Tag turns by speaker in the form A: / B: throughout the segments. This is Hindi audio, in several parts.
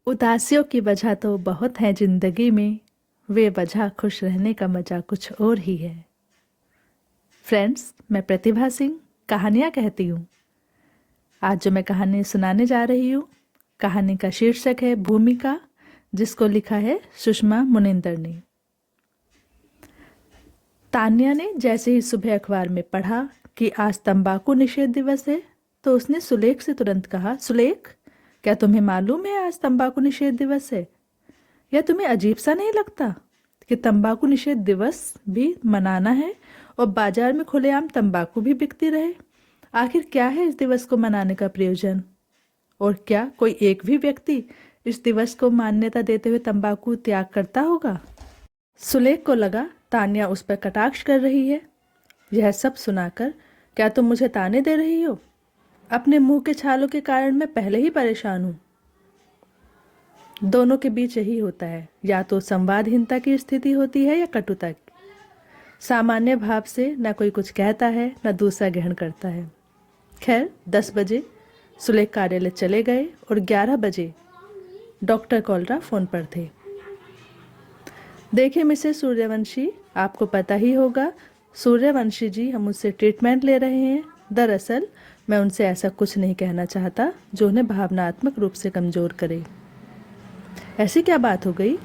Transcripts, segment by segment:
A: उदासियों की वजह तो बहुत है जिंदगी में, वे वजह खुश रहने का मजा कुछ और ही है। फ्रेंड्स, मैं प्रतिभा सिंह कहानियाँ कहती हूँ। आज जो मैं कहानी सुनाने जा रही हूँ, कहानी का शीर्षक है भूमिका, जिसको लिखा है सुषमा मुनिंदर ने। तान्या ने जैसे ही सुबह अखबार में पढ़ा कि आज तंबाकू निषेध दिवस है, तो उसने सुलेख से तुरंत कहा, सुलेख, क्या तुम्हें मालूम है आज तंबाकू निषेध दिवस है? या तुम्हें अजीब सा नहीं लगता कि तंबाकू निषेध दिवस भी मनाना है और बाजार में खुलेआम तंबाकू भी बिकती रहे? आखिर क्या है इस दिवस को मनाने का प्रयोजन? और क्या कोई एक भी व्यक्ति इस दिवस को मान्यता देते हुए तंबाकू त्याग करता होगा? सुलेख को लगा तान्या उस पर कटाक्ष कर रही है। यह सब सुनाकर क्या तुम मुझे ताने दे रही हो? अपने मुंह के छालों के कारण मैं पहले ही परेशान हूं। दोनों के बीच यही होता है, या तो संवादहीनता की स्थिति होती है या कटुता की। सामान्य भाव से न कोई कुछ कहता है न दूसरा ग्रहण करता है। खैर, 10 बजे सुलेख कार्यालय चले गए और 11 बजे डॉक्टर कॉलरा फोन पर थे। देखिए मिसेस सूर्यवंशी, आपको पता ही होगा, सूर्यवंशी जी हम मुझसे ट्रीटमेंट ले रहे हैं। दरअसल मैं उनसे ऐसा कुछ नहीं कहना चाहता जो उन्हें भावनात्मक रूप से कमज़ोर करे। ऐसी क्या बात हो गई?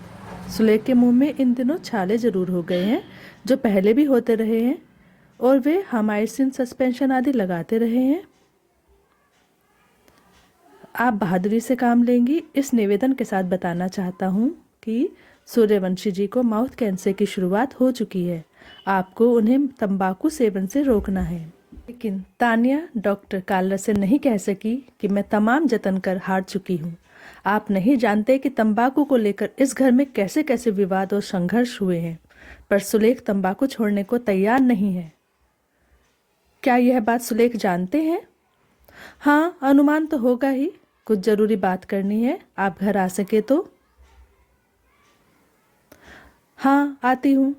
A: सुलेख के मुंह में इन दिनों छाले जरूर हो गए हैं, जो पहले भी होते रहे हैं, और वे हामाइसिन सस्पेंशन आदि लगाते रहे हैं। आप बहादुरी से काम लेंगी, इस निवेदन के साथ बताना चाहता हूँ कि सूर्यवंशी जी को माउथ कैंसर की शुरुआत हो चुकी है। आपको उन्हें तंबाकू सेवन से रोकना है। लेकिन तान्या डॉक्टर कालरा से नहीं कह सकी कि मैं तमाम जतन कर हार चुकी हूँ। आप नहीं जानते कि तंबाकू को लेकर इस घर में कैसे कैसे विवाद और संघर्ष हुए हैं, पर सुलेख तंबाकू छोड़ने को तैयार नहीं है। क्या यह बात सुलेख जानते हैं? हाँ, अनुमान तो होगा ही। कुछ जरूरी बात करनी है, आप घर आ सके तो। हाँ, आती हूँ।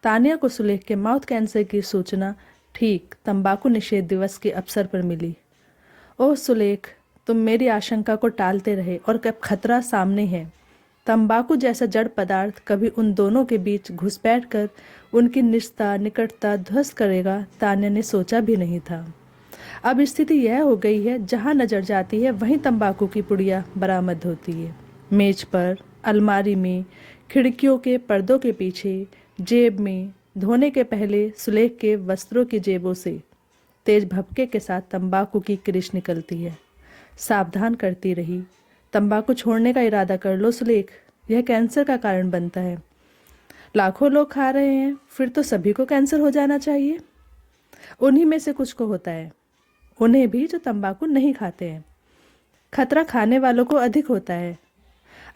A: तान्या को सुलेख के माउथ कैंसर की सूचना ठीक तंबाकू निषेध दिवस के अवसर पर मिली। ओह सुलेख, तुम मेरी आशंका को टालते रहे और कब खतरा सामने है। तंबाकू जैसा जड़ पदार्थ कभी उन दोनों के बीच घुसपैठ कर उनकी निकटता ध्वस्त करेगा, तान्या ने सोचा भी नहीं था। अब स्थिति यह हो गई है, जहां नजर जाती है वहीं तंबाकू की पुड़िया बरामद होती है। मेज पर, अलमारी में, खिड़कियों के पर्दों के पीछे, जेब में, धोने के पहले सुलेख के वस्त्रों की जेबों से तेज भपके के साथ तंबाकू की क्रिश निकलती है। सावधान करती रही, तंबाकू छोड़ने का इरादा कर लो सुलेख, यह कैंसर का कारण बनता है। लाखों लोग खा रहे हैं, फिर तो सभी को कैंसर हो जाना चाहिए। उन्हीं में से कुछ को होता है, उन्हें भी जो तंबाकू नहीं खाते हैं। खतरा खाने वालों को अधिक होता है।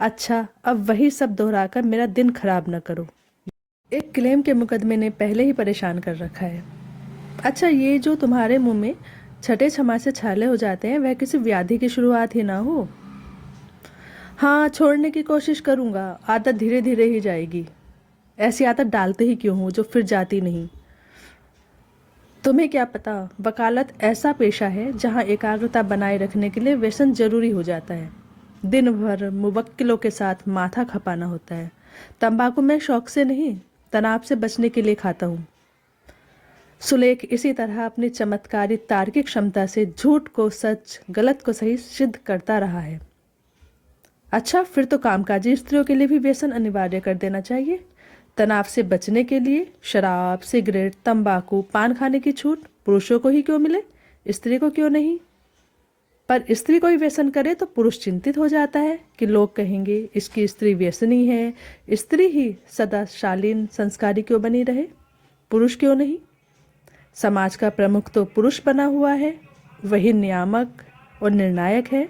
A: अच्छा, अब वही सब दोहराकर मेरा दिन खराब न करो। एक क्लेम के मुकदमे ने पहले ही परेशान कर रखा है। अच्छा, ये जो तुम्हारे मुंह में छठे छमा से छाले हो जाते हैं, वह किसी व्याधि की शुरुआत ही ना हो? हाँ, छोड़ने की कोशिश करूंगा, आदत धीरे धीरे ही जाएगी। ऐसी आदत डालते ही क्यों हूँ जो फिर जाती नहीं। तुम्हें क्या पता, वकालत ऐसा पेशा है जहाँ एकाग्रता बनाए रखने के लिए व्यसन जरूरी हो जाता है। दिन भर मुवक्किलों के साथ माथा खपाना होता है। तंबाकू मैं शौक से नहीं, तनाव से बचने के लिए खाता हूँ। सुलेख इसी तरह अपनी चमत्कारी तार्किक क्षमता से झूठ को सच, गलत को सही सिद्ध करता रहा है। अच्छा, फिर तो कामकाजी स्त्रियों के लिए भी व्यसन अनिवार्य कर देना चाहिए। तनाव से बचने के लिए शराब, सिगरेट, तंबाकू, पान खाने की छूट पुरुषों को ही क्यों मिले, स्त्री को क्यों नहीं? पर स्त्री कोई व्यसन करे तो पुरुष चिंतित हो जाता है कि लोग कहेंगे इसकी स्त्री व्यसनी है, स्त्री ही सदा शालीन संस्कारी क्यों बनी रहे, पुरुष क्यों नहीं? समाज का प्रमुख तो पुरुष बना हुआ है, वही नियामक और निर्णायक है,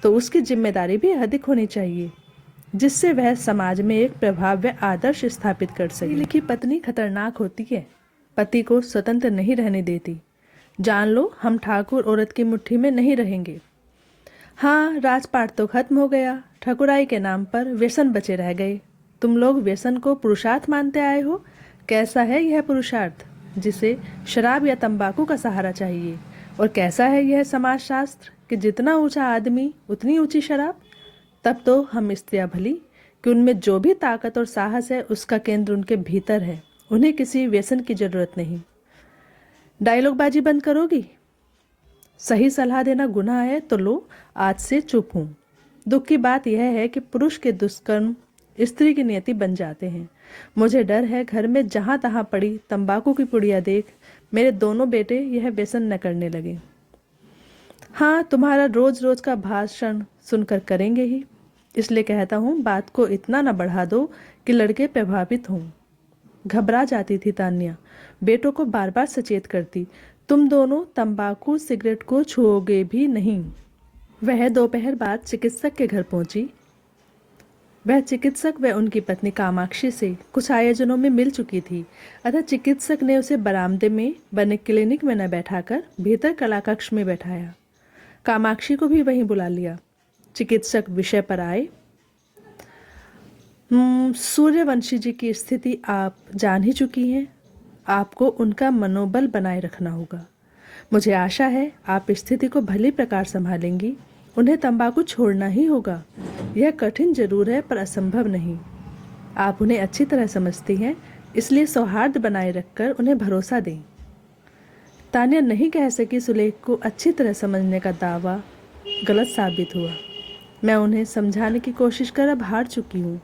A: तो उसकी जिम्मेदारी भी अधिक होनी चाहिए, जिससे वह समाज में एक प्रभाव व आदर्श स्थापित कर सके। लिखी पत्नी खतरनाक होती है, पति को स्वतंत्र नहीं रहने देती। जान लो, हम ठाकुर औरत की मुट्ठी में नहीं रहेंगे। हाँ, राजपाट तो खत्म हो गया, ठकुराई के नाम पर व्यसन बचे रह गए। तुम लोग व्यसन को पुरुषार्थ मानते आए हो। कैसा है यह पुरुषार्थ जिसे शराब या तंबाकू का सहारा चाहिए, और कैसा है यह समाजशास्त्र कि जितना ऊंचा आदमी उतनी ऊंची शराब? तब तो हम स्त्रियां भली कि उनमें जो भी ताकत और साहस है उसका केंद्र उनके भीतर है, उन्हें किसी व्यसन की जरूरत नहीं। डायलॉगबाजी बंद करोगी? सही सलाह देना गुनाह है तो लो, आज से चुप हूं। दुख की बात यह है कि पुरुष के दुष्कर्म स्त्री की नियति बन जाते हैं। मुझे डर है घर में जहां तहां पड़ी तंबाकू की पुड़िया देख मेरे दोनों बेटे यह व्यसन न करने लगे। हाँ, तुम्हारा रोज रोज का भाषण सुनकर करेंगे ही, इसलिए कहता हूँ बात को इतना न बढ़ा दो कि लड़के प्रभावित हों। घबरा जाती थी तान्या, बेटों को बार बार सचेत करती, तुम दोनों तंबाकू सिगरेट को छुओगे भी नहीं। वह दोपहर बाद चिकित्सक के घर पहुंची। वह चिकित्सक व उनकी पत्नी कामाक्षी से कुछ आयोजनों में मिल चुकी थी, अतः चिकित्सक ने उसे बरामदे में बने क्लिनिक में न बैठाकर भीतर कलाकक्ष में बैठाया। कामाक्षी को भी वहीं बुला लिया। चिकित्सक विषय पर आए। सूर्यवंशी जी की स्थिति आप जान ही चुकी हैं। आपको उनका मनोबल बनाए रखना होगा। मुझे आशा है आप स्थिति को भली प्रकार संभालेंगी। उन्हें तंबाकू छोड़ना ही होगा। यह कठिन जरूर है पर असंभव नहीं। आप उन्हें अच्छी तरह समझती हैं, इसलिए सौहार्द बनाए रखकर उन्हें भरोसा दें। तान्या नहीं कह सकी सुलेख को अच्छी तरह समझने का दावा गलत साबित हुआ। मैं उन्हें समझाने की कोशिश कर अब हार चुकी हूँ।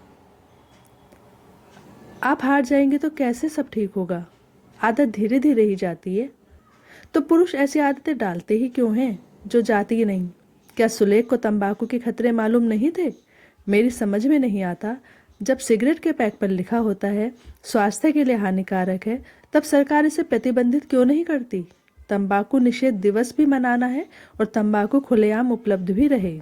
A: आप हार जाएंगे तो कैसे सब ठीक होगा? आदत धीरे धीरे ही जाती है। तो पुरुष ऐसी आदतें डालते ही क्यों हैं जो जाती ही नहीं? क्या सुलेख को तंबाकू के खतरे मालूम नहीं थे? मेरी समझ में नहीं आता, जब सिगरेट के पैक पर लिखा होता है स्वास्थ्य के लिए हानिकारक है, तब सरकार इसे प्रतिबंधित क्यों नहीं करती? तंबाकू निषेध दिवस भी मनाना है और तंबाकू खुलेआम उपलब्ध भी रहे।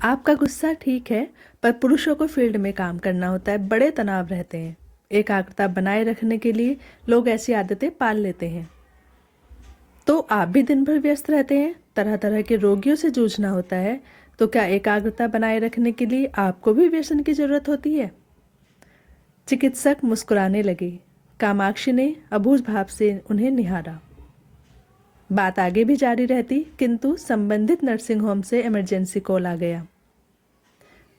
A: आपका गुस्सा ठीक है, पर पुरुषों को फील्ड में काम करना होता है, बड़े तनाव रहते हैं। एकाग्रता बनाए रखने के लिए लोग ऐसी आदतें पाल लेते हैं। तो आप भी दिन भर व्यस्त रहते हैं, तरह तरह के रोगियों से जूझना होता है, तो क्या एकाग्रता बनाए रखने के लिए आपको भी व्यसन की जरूरत होती है? चिकित्सक मुस्कुराने लगे। कामाक्षी ने अबूझ भाव से उन्हें निहारा। बात आगे भी जारी रहती, किंतु संबंधित नर्सिंग होम से इमरजेंसी कॉल आ गया।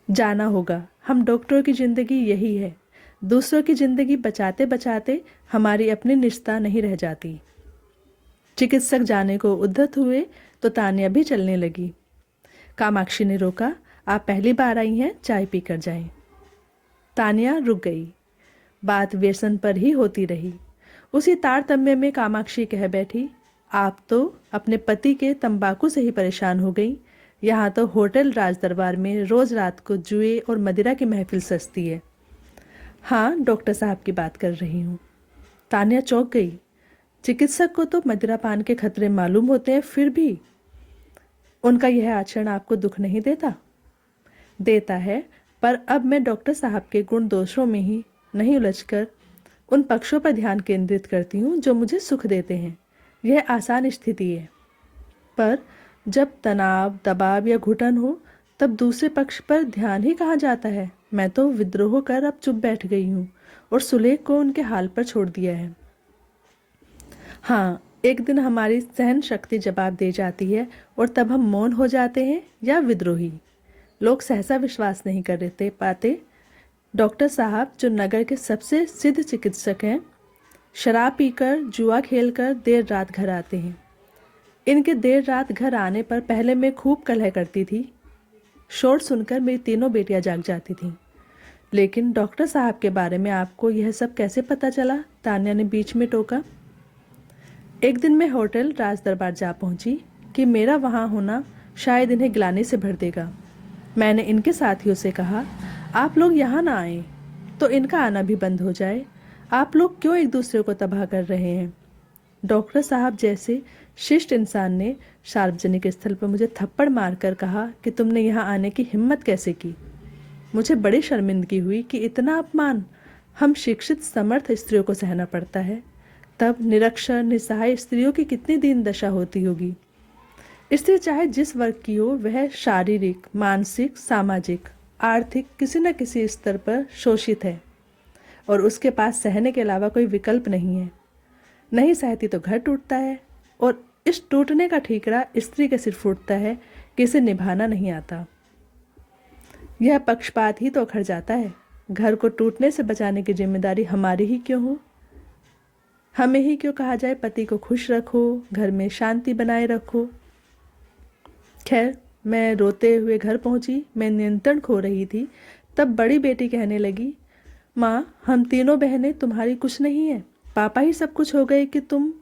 A: जाना होगा। हम डॉक्टरों की जिंदगी यही है, दूसरों की जिंदगी बचाते बचाते हमारी अपनी निष्ठा नहीं रह जाती। चिकित्सक जाने को उद्यत हुए तो तान्या भी चलने लगी। कामाक्षी ने रोका, आप पहली बार आई हैं, चाय पी कर जाएं। तान्या रुक गई। बात व्यसन पर ही होती रही। उसी तारतम्य में कामाक्षी कह बैठी, आप तो अपने पति के तंबाकू से ही परेशान हो गई। यहाँ तो होटल राजदरबार में रोज रात को जुए और मदिरा की महफिल सजती है। हाँ, डॉक्टर साहब की बात कर रही हूँ। तान्या चौंक गई। चिकित्सक को तो मदिरा पान के खतरे मालूम होते हैं, फिर भी उनका यह आचरण आपको दुख नहीं देता? देता है, पर अब मैं डॉक्टर साहब के गुण दोषों में ही नहीं उलझकर उन पक्षों पर ध्यान केंद्रित करती हूँ जो मुझे सुख देते हैं। यह आसान स्थिति है, पर जब तनाव, दबाव या घुटन हो तब दूसरे पक्ष पर ध्यान ही कहाँ जाता है। मैं तो विद्रोह कर अब चुप बैठ गई हूँ और सुलेख को उनके हाल पर छोड़ दिया है। हाँ, एक दिन हमारी सहन शक्ति जवाब दे जाती है और तब हम मौन हो जाते हैं या विद्रोही। लोग सहसा विश्वास नहीं कर पाते। डॉक्टर साहब, जो नगर के सबसे सिद्ध चिकित्सक हैं, शराब पीकर, जुआ खेलकर देर रात घर आते हैं। इनके देर रात घर आने पर पहले मैं खूब कलह करती थी। शोर सुनकर मेरी तीनों बेटियां जाग जाती थीं। लेकिन डॉक्टर साहब के बारे में आपको यह सब कैसे पता चला? तान्या ने बीच में टोका। एक दिन मैं होटल राजदरबार जा पहुंची कि मेरा वहां होना शायद इन्हें गिलाने से भर देगा। मैंने इनके साथियों से कहा, आप लोग यहाँ ना आए तो इनका आना भी बंद हो जाए। आप लोग क्यों एक दूसरे को तबाह कर रहे हैं? डॉक्टर साहब जैसे शिष्ट इंसान ने सार्वजनिक स्थल पर मुझे थप्पड़ मारकर कहा कि तुमने यहाँ आने की हिम्मत कैसे की। मुझे बड़ी शर्मिंदगी हुई कि इतना अपमान हम शिक्षित समर्थ स्त्रियों को सहना पड़ता है। तब निरक्षर निसहाय स्त्रियों की कितनी दीन दशा होती होगी। स्त्री चाहे जिस वर्ग की हो, वह शारीरिक, मानसिक, सामाजिक, आर्थिक किसी न किसी स्तर पर शोषित है और उसके पास सहने के अलावा कोई विकल्प नहीं है। नहीं सहती तो घर टूटता है और इस टूटने का ठीकरा स्त्री के सिर फूटता है कि इसे निभाना नहीं आता। यह पक्षपात ही तो उखड़ जाता है। घर को टूटने से बचाने की जिम्मेदारी हमारी ही क्यों हो? हमें ही क्यों कहा जाए पति को खुश रखो, घर में शांति बनाए रखो? खैर, मैं रोते हुए घर पहुंची। मैं नियंत्रण खो रही थी। तब बड़ी बेटी कहने लगी, माँ, हम तीनों बहनें तुम्हारी कुछ नहीं है। पापा ही सब कुछ हो गए कि तुम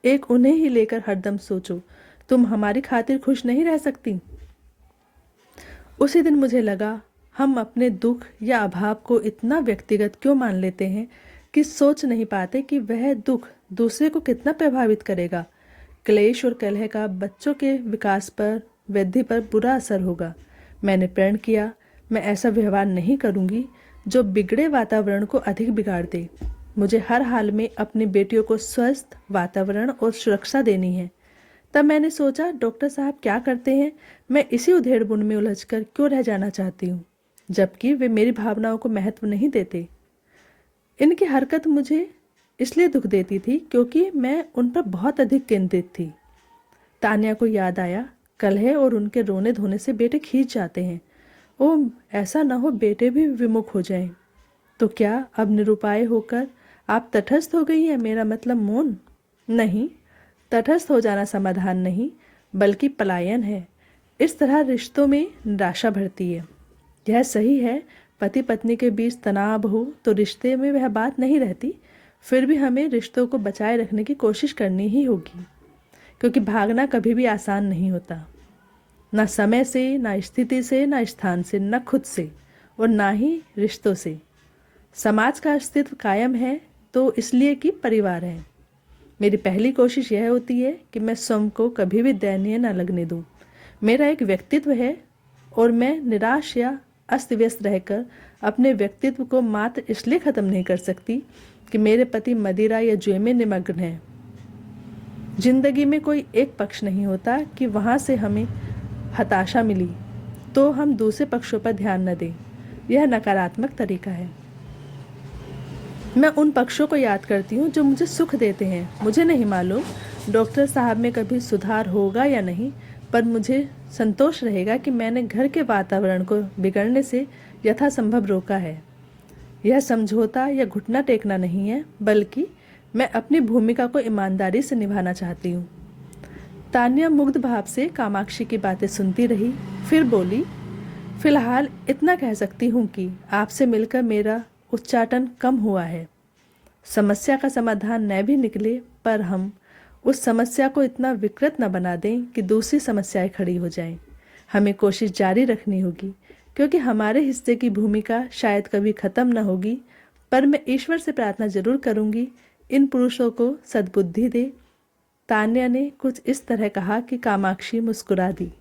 A: एक उन्हें ही लेकर हरदम सोचो। तुम हमारी खातिर खुश नहीं रह सकती। उसी दिन मुझे लगा, हम अपने दुख या अभाव को इतना व्यक्तिगत क्यों मान लेते हैं कि सोच नहीं पाते कि वह दुख दूसरे को कितना प्रभावित करेगा। क्लेश और कलह का बच्चों के विकास पर, वृद्धि पर बुरा असर होगा। मैंने प्रण किया, मैं ऐसा व्यवहार नहीं करूंगी जो बिगड़े वातावरण को अधिक बिगाड़ दे। मुझे हर हाल में अपनी बेटियों को स्वस्थ वातावरण और सुरक्षा देनी है। तब मैंने सोचा, डॉक्टर साहब क्या करते हैं, मैं इसी उधेड़बुन में उलझकर क्यों रह जाना चाहती हूँ, जबकि वे मेरी भावनाओं को महत्व नहीं देते। इनकी हरकत मुझे इसलिए दुख देती थी क्योंकि मैं उन पर बहुत अधिक केंद्रित थी। तान्या को याद आया, कलह और उनके रोने धोने से बेटे खींच जाते हैं। ओह, ऐसा ना हो बेटे भी विमुख हो जाएं। तो क्या अब निरुपाय होकर आप तटस्थ हो गई हैं? मेरा मतलब मौन नहीं। तटस्थ हो जाना समाधान नहीं, बल्कि पलायन है। इस तरह रिश्तों में निराशा बढ़ती है। यह सही है, पति पत्नी के बीच तनाव हो तो रिश्ते में वह बात नहीं रहती। फिर भी हमें रिश्तों को बचाए रखने की कोशिश करनी ही होगी, क्योंकि भागना कभी भी आसान नहीं होता। न समय से, न स्थिति से, न स्थान से, न खुद से, और ना ही रिश्तों से। समाज का अस्तित्व कायम है तो इसलिए कि परिवार है। मेरी पहली कोशिश यह होती है कि मैं स्वयं को कभी भी दयनीय न लगने दूं। मेरा एक व्यक्तित्व है और मैं निराश या अस्त व्यस्त रहकर अपने व्यक्तित्व को मात्र इसलिए ख़त्म नहीं कर सकती कि मेरे पति मदिरा या जुए में निमग्न हैं। जिंदगी में कोई एक पक्ष नहीं होता कि वहाँ से हमें हताशा मिली तो हम दूसरे पक्षों पर ध्यान न दें। यह नकारात्मक तरीका है। मैं उन पक्षों को याद करती हूँ जो मुझे सुख देते हैं। मुझे नहीं मालूम डॉक्टर साहब में कभी सुधार होगा या नहीं, पर मुझे संतोष रहेगा कि मैंने घर के वातावरण को बिगड़ने से यथासंभव रोका है। यह समझौता या घुटना टेकना नहीं है, बल्कि मैं अपनी भूमिका को ईमानदारी से निभाना चाहती हूँ। तान्या मुग्ध भाव से कामाक्षी की बातें सुनती रही, फिर बोली, फिलहाल इतना कह सकती हूँ कि आपसे मिलकर मेरा उच्चाटन कम हुआ है। समस्या का समाधान न भी निकले, पर हम उस समस्या को इतना विकृत न बना दें कि दूसरी समस्याएं खड़ी हो जाएं। हमें कोशिश जारी रखनी होगी, क्योंकि हमारे हिस्से की भूमिका शायद कभी खत्म न होगी। पर मैं ईश्वर से प्रार्थना जरूर करूंगी, इन पुरुषों को सद्बुद्धि दे। तान्या ने कुछ इस तरह कहा कि कामाक्षी मुस्कुरा दी।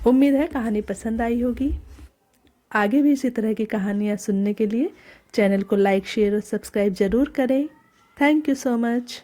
A: उम्मीद है कहानी पसंद आई होगी। आगे भी इसी तरह की कहानियाँ सुनने के लिए चैनल को लाइक, शेयर और सब्सक्राइब जरूर करें। Thank you so much.